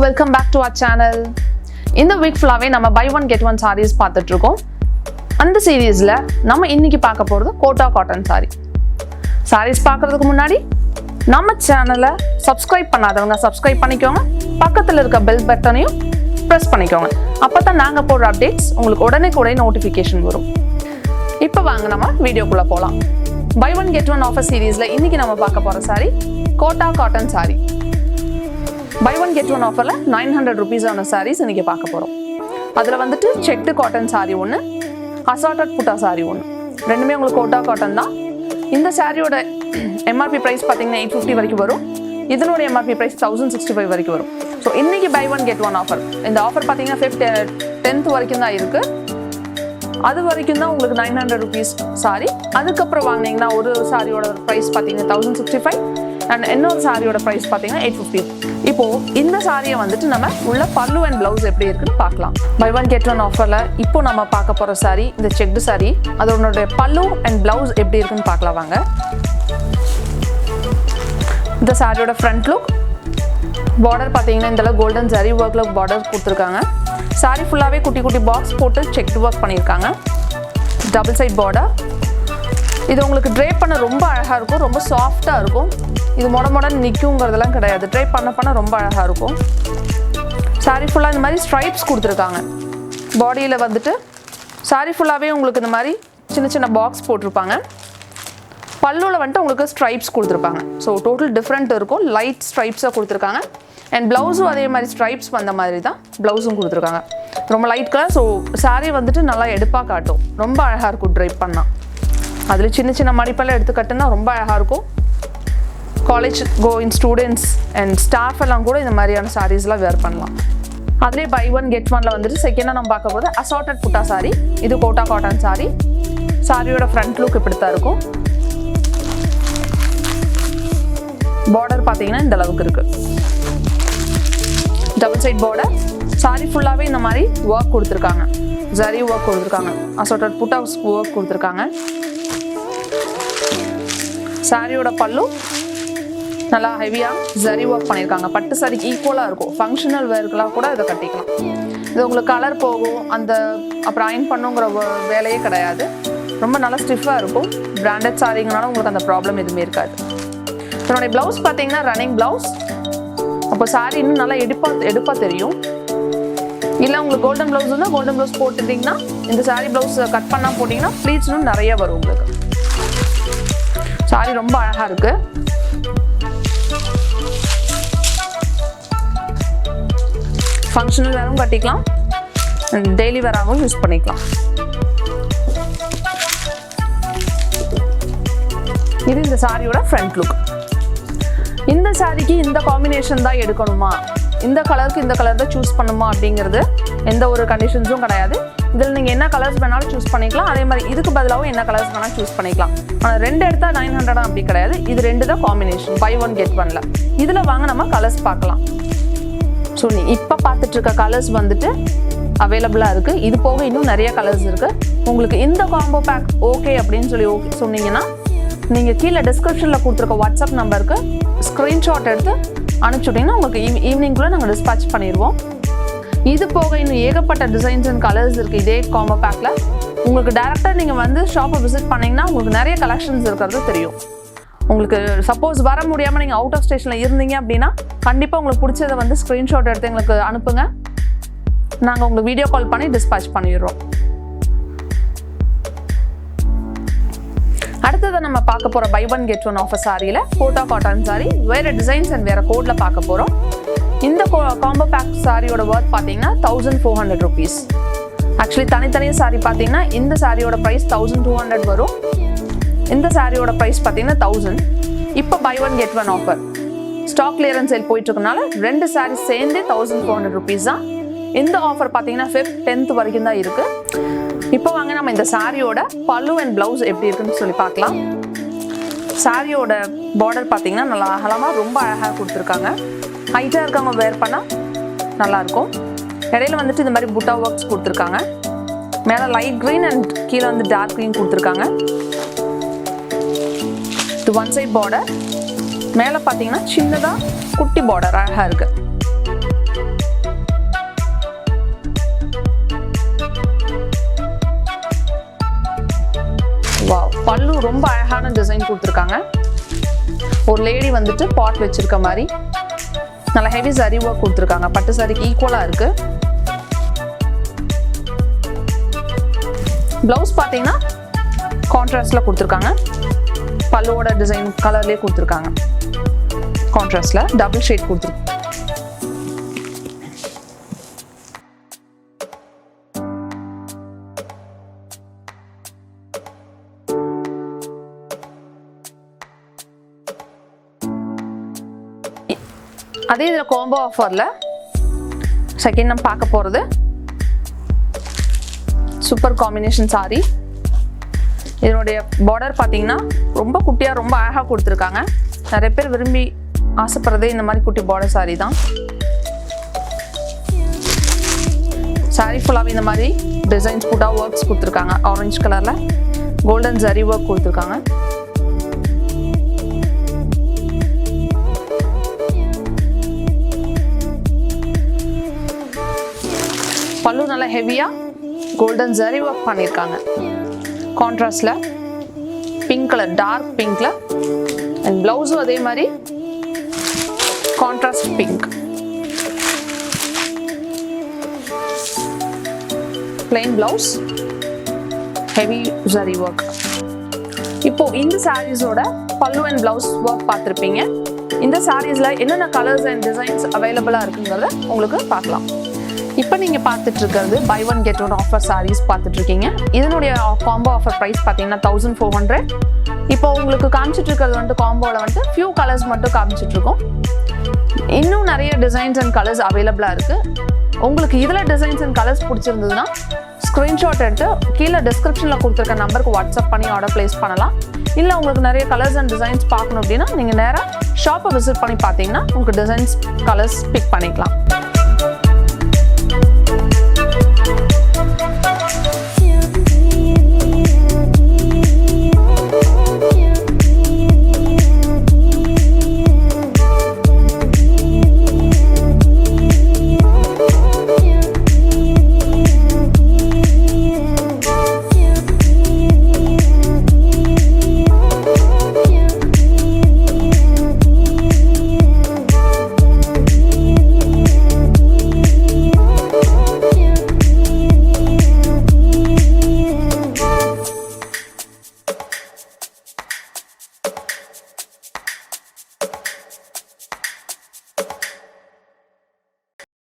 welcome back to our channel. இந்த week ஃபுல்லாவே நம்ம buy one get one sarees பார்த்துட்டு இருக்கோம். அந்த சீரிஸ்ல நம்ம இன்னைக்கு பார்க்க போறது கோட்டா காட்டன் saree. sarees பார்க்கிறதுக்கு முன்னாடி நம்ம சேனலை subscribe பண்ணாதவங்க subscribe பண்ணிக்கோங்க. பக்கத்துல இருக்க bell பட்டனையும் press பண்ணிக்கோங்க. அப்பதான் நாங்க போடுற அப்டேட்ஸ் உங்களுக்கு உடனே நோட்டிஃபிகேஷன் வரும். இப்போ வாங்க நம்ம வீடியோக்குள்ள போலாம். buy one get one offer சீரிஸ்ல இன்னைக்கு நம்ம பார்க்க போற saree Kota cotton saree. buy one get one ஆஃபர்ல 900 rupees ஆன sarees இன்னைக்கு பார்க்க போறோம். அதுல வந்துட்டு checked cotton saree ஒன்னு, assorted புட்டா saree ஒன்னு. ரெண்டுமே உங்களுக்கு கோட்டா காட்டன் தான். இந்த சாரியோட MRP பிரைஸ் பாத்தீங்கன்னா 850 வரைக்கும் வரும். இதனோட MRP பிரைஸ் 1065 வரைக்கும் வரும். சோ இன்னைக்கு buy one get one offer. இந்த ஆஃபர் பாத்தீங்கன்னா 10th வரைக்கும் தான் இருக்கு. அது வரைக்கும் தான் உங்களுக்கு 900 rupees சாரி. அதுக்கு அப்புறம் வாங்குனீங்கன்னா ஒரு சாரியோட பிரைஸ் பாத்தீங்கன்னா 1065 and இன்னொரு சாரியோட பிரைஸ் பாத்தீங்கன்னா 850. இப்போ இந்த சாரியை வந்துட்டு நம்ம உள்ள பல்லு அண்ட் பிளவுஸ் எப்படி இருக்குன்னு பார்க்கலாம். buy one get one ஆஃபர்ல இப்போ நம்ம பார்க்க போற சாரி இந்த செக்டு சாரி. அதோட பல்லு அண்ட் பிளவுஸ் எப்படி இருக்குன்னு பார்க்கலாம் வாங்க. இந்த சாரியோட ஃப்ரண்ட் லுக், பார்டர் பாத்தீங்கன்னா இந்த கோல்டன் ஜரி ஒர்க்ல பார்டர் கொடுத்துருக்காங்க. சாரி ஃபுல்லாவே குட்டி குட்டி பாக்ஸ் போட்டு செக்டு ஒர்க் பண்ணியிருக்காங்க. Double side border. இது உங்களுக்கு ட்ரேப் பண்ண ரொம்ப அழகா இருக்கும், ரொம்ப சாஃப்டா இருக்கும். இது மொடன்னு நிற்குங்கிறதெல்லாம் கிடையாது, ட்ரேப் பண்ண ரொம்ப அழகா இருக்கும். சாரி ஃபுல்லா இந்த மாதிரி ஸ்ட்ரைப்ஸ் கொடுத்துருக்காங்க. பாடியில வந்துட்டு சாரி ஃபுல்லாவே உங்களுக்கு இந்த மாதிரி சின்ன சின்ன பாக்ஸ் போட்டிருப்பாங்க. பல்லுல வந்துட்டு உங்களுக்கு ஸ்ட்ரைப்ஸ் கொடுத்துருப்பாங்க. ஸோ டோட்டல் டிஃப்ரெண்ட் இருக்கும். லைட் ஸ்ட்ரைப்ஸாக கொடுத்துருக்காங்க. அண்ட் பிளவுஸும் அதே மாதிரி ஸ்ட்ரைப்ஸ் வந்த மாதிரி தான் பிளவுஸும் கொடுத்துருக்காங்க. ரொம்ப லைட் கலர். ஸோ சாரி வந்துட்டு நல்லா எடுப்பாக காட்டும், ரொம்ப அழகாக இருக்கும் ட்ரைப் பண்ணால். அதில் சின்ன சின்ன மடிப்பெல்லாம் எடுத்து கட்டுனா ரொம்ப அழகாக இருக்கும். College going students and staff எல்லாம் கூட இந்த மாதிரியான சாரீஸ்லாம் வேர் பண்ணலாம். அதிலே buy one get oneல வந்துட்டு செகண்டாக நம்ம பார்க்க போது assorted புட்டா சாரி. இது கோட்டா காட்டன் சாரி. சாரியோட ஃப்ரண்ட் லுக் இப்படி தான் இருக்கும். பார்டர் பார்த்தீங்கன்னா இந்த அளவுக்கு இருக்கு. Double side border. சாரி ஃபுல்லாகவே இந்த மாதிரி ஒர்க் கொடுத்துருக்காங்க. ஜரி ஒர்க் கொடுத்துருக்காங்க. assorted புட்டா ஒர்க் கொடுத்துருக்காங்க. சாரியோட பல்லு நல்லா ஹெவியாக ஜரி ஒர்க் பண்ணியிருக்காங்க. பட்டு சாரிக்கு ஈக்குவலாக இருக்கும். ஃபங்க்ஷனல் வேர்க்கெலாம் கூட இதை கட்டிக்கலாம். இது உங்களுக்கு கலர் போகும், அந்த அப்புறம் அயன் பண்ணுங்கிற வேலையே கிடையாது. ரொம்ப நல்லா ஸ்டிஃபாக இருக்கும். பிராண்டட் சாரிங்கனால உங்களுக்கு அந்த ப்ராப்ளம் எதுவுமே இருக்காது. இதனுடைய ப்ளவுஸ் பார்த்தீங்கன்னா ரன்னிங் ப்ளவுஸ். அப்போ சாரி இன்னும் நல்லா எடுப்பாக தெரியும். இல்லை உங்களுக்கு கோல்டன் ப்ளவுஸ் இருந்தால் கோல்டன் ப்ளவுஸ் போட்டுட்டிங்கன்னா இந்த சாரி ப்ளவுஸ் கட் பண்ணால் போட்டிங்கன்னா ப்ளீட்ஸ் இன்னும் நிறைய வரும் உங்களுக்கு. சாரி ரொம்ப அழகாக இருக்குது. ஃபங்க்ஷனல் வேரும் கட்டிக்கலாம், டெய்லி வேராகவும் யூஸ் பண்ணிக்கலாம். இது இந்த சாரியோட ஃப்ரண்ட் லுக். இந்த சாரிக்கு இந்த காம்பினேஷன் தான் எடுக்கணுமா, இந்த கலருக்கு இந்த கலர் தான் சூஸ் பண்ணுமா அப்படிங்கிறது எந்த ஒரு கண்டிஷன்ஸும் கிடையாது. இதில் நீங்கள் என்ன கலர்ஸ் வேணாலும் சூஸ் பண்ணிக்கலாம். அதே மாதிரி இதுக்கு பதிலாகவும் என்ன கலர்ஸ் வேணாலும் சூஸ் பண்ணிக்கலாம். ஆனால் ரெண்டு எடுத்தா 900 அப்படி கிடையாது. இது ரெண்டு தான் காம்பினேஷன் buy one get oneல. இதில் வாங்க நம்ம கலர்ஸ் பார்க்கலாம். ஸோ நீ இப்போ பார்த்துட்டு இருக்க கலர்ஸ் வந்துட்டு அவைலபிளாக இருக்குது. இது போக இன்னும் நிறைய கலர்ஸ் இருக்குது. உங்களுக்கு இந்த காம்போ பேக் ஓகே அப்படின்னு சொல்லி ஓகே சொன்னீங்கன்னா நீங்கள் கீழே டிஸ்கிரிப்ஷனில் கொடுத்துருக்க வாட்ஸ்அப் நம்பருக்கு ஸ்க்ரீன்ஷாட் எடுத்து அனுப்பிச்சுட்டிங்கன்னா உங்களுக்கு ஈவினிங்குள்ளே நாங்கள் டிஸ்பேட்ச் பண்ணிடுவோம். இது போக இன்னும் ஏகப்பட்ட டிசைன்ஸ் அண்ட் கலர்ஸ் இருக்குது இதே காம்போ பேக்கில். உங்களுக்கு டேரெக்டாக நீங்கள் வந்து ஷாப்பை விசிட் பண்ணிங்கன்னா உங்களுக்கு நிறைய கலெக்ஷன்ஸ் இருக்கிறது தெரியும். உங்களுக்கு சப்போஸ் வர முடியாமல் நீங்கள் அவுட் ஆஃப் ஸ்டேஷனில் இருந்தீங்க அப்படின்னா கண்டிப்பாக உங்களுக்கு பிடிச்சதை வந்து ஸ்க்ரீன்ஷாட் எடுத்து எங்களுக்கு அனுப்புங்க. நாங்கள் உங்களுக்கு வீடியோ கால் பண்ணி டிஸ்பேட்ச் பண்ணிடுறோம். அடுத்தது நம்ம பார்க்க போகிற buy one get one offer சாரியில் கோட்டா காட்டன் சாரி வேறு டிசைன்ஸ் அண்ட் வேறு கோடில் பார்க்க போகிறோம். இந்த காம்போ பேக் சாரியோட ஒர்த் பார்த்தீங்கன்னா 1400 rupees. ஆக்சுவலி தனித்தனியாக சாரி பார்த்தீங்கன்னா இந்த சாரியோட ப்ரைஸ் 1200 வரும். இந்த சாரியோட ப்ரைஸ் பார்த்தீங்கன்னா 1000. இப்போ buy one get one offer stock clearance sale போயிட்டு இருக்கனால ரெண்டு சாரி சேர்ந்து 1400 rupees தான். இந்த ஆஃபர் பார்த்தீங்கன்னா 10th வரைக்கும் தான் இருக்கு. இப்போ வாங்க நம்ம இந்த சாரியோட பல்லு அண்ட் பிளவுஸ் எப்படி இருக்குன்னு சொல்லி பார்க்கலாம். சாரியோட பார்டர் பார்த்தீங்கன்னா நல்லா அகலமாக ரொம்ப அழகாக கொடுத்துருக்காங்க. ஹைட்டாக இருக்கவங்க வேர் பண்ணால் நல்லாயிருக்கும். இடையில வந்துட்டு இந்த மாதிரி புட்டா ஒர்க்ஸ் கொடுத்துருக்காங்க. மேலே லைட் க்ரீன் அண்ட் கீழே வந்து டார்க் க்ரீன் கொடுத்துருக்காங்க. இது ஒன் சைட் பார்டர். மேலே பார்த்தீங்கன்னா சின்னதாக குட்டி பார்டர் அழகாக இருக்குது. பல்லு ரொம்ப அழகான டிசைன் கொடுத்துருக்காங்க. ஒரு லேடி வந்துட்டு பாட் வச்சிருக்க மாதிரி நல்ல ஹெவி சரி ஒர்க் கொடுத்துருக்காங்க. பட்டு சாரிக்கு ஈக்குவலாக இருக்கு. பிளவுஸ் பார்த்தீங்கன்னா கான்ட்ராஸ்ட்ல கொடுத்துருக்காங்க. பல்லுவோட டிசைன் கலர்லேயே கொடுத்துருக்காங்க. கான்ட்ராஸ்ட்ல டபுள் ஷேட் கொடுத்துருக்கு. அதே இதில் காம்போ ஆஃபரில் செகண்ட் நம்ம பார்க்க போகிறது சூப்பர் காம்பினேஷன் சாரி. இதனுடைய பார்டர் பார்த்தீங்கன்னா ரொம்ப குட்டியாக ரொம்ப அழகாக கொடுத்துருக்காங்க. நிறைய பேர் விரும்பி ஆசைப்படுறதே இந்த மாதிரி குட்டி பார்டர் சாரி தான். சாரி ஃபுல்லாகவே இந்த மாதிரி டிசைன்ஸ் ஃபுட்டாக ஒர்க்ஸ் கொடுத்துருக்காங்க. ஆரஞ்சு கலரில் கோல்டன் ஜரி ஒர்க் கொடுத்துருக்காங்க. பல்லு நல்லா ஹெவியா கோல்டன் ஜரி ஒர்க் பண்ணியிருக்காங்க. கான்ட்ராஸ்ட்ல பிங்க் கலர் டார்க் பிங்க்ல அண்ட் பிளவுஸும் அதே மாதிரி contrast pink. Plain blouse heavy zari work. இப்போ இந்த சாரீஸோட பல்லு அண்ட் பிளவுஸ் ஒர்க் பார்த்துருப்பீங்க. இந்த சாரீஸ்ல என்னென்ன கலர்ஸ் அண்ட் டிசைன்ஸ் அவைலபிளா இருக்குங்கிறத உங்களுக்கு பார்க்கலாம். இப்போ நீங்கள் பார்த்துட்டு இருக்கிறது buy 1 get 1 ஆஃபர் சாரீஸ் பார்த்துட்டு இருக்கீங்க. இதனுடைய காம்போ ஆஃபர் ப்ரைஸ் பார்த்தீங்கன்னா 1400. இப்போ உங்களுக்கு காமிச்சிட்டு இருக்கிறது வந்துட்டு காம்போவில் வந்துட்டு ஃபியூ கலர்ஸ் மட்டும் காமிச்சிட்டு இருக்கோம். இன்னும் நிறைய டிசைன்ஸ் அண்ட் கலர்ஸ் அவைலபிளாக இருக்குது. உங்களுக்கு இதில் டிசைன்ஸ் அண்ட் கலர்ஸ் பிடிச்சிருந்ததுன்னா ஸ்க்ரீன்ஷாட் எடுத்து கீழே டிஸ்கிரிப்ஷனில் கொடுத்துருக்க நம்பருக்கு வாட்ஸ்அப் பண்ணி ஆர்டர் ப்ளேஸ் பண்ணலாம். இல்லை உங்களுக்கு நிறைய கலர்ஸ் அண்ட் டிசைன்ஸ் பார்க்கணும் அப்படின்னா நீங்கள் நேராக ஷாப்பை விசிட் பண்ணி பார்த்தீங்கன்னா உங்களுக்கு டிசைன்ஸ் கலர்ஸ் பிக் பண்ணிக்கலாம்.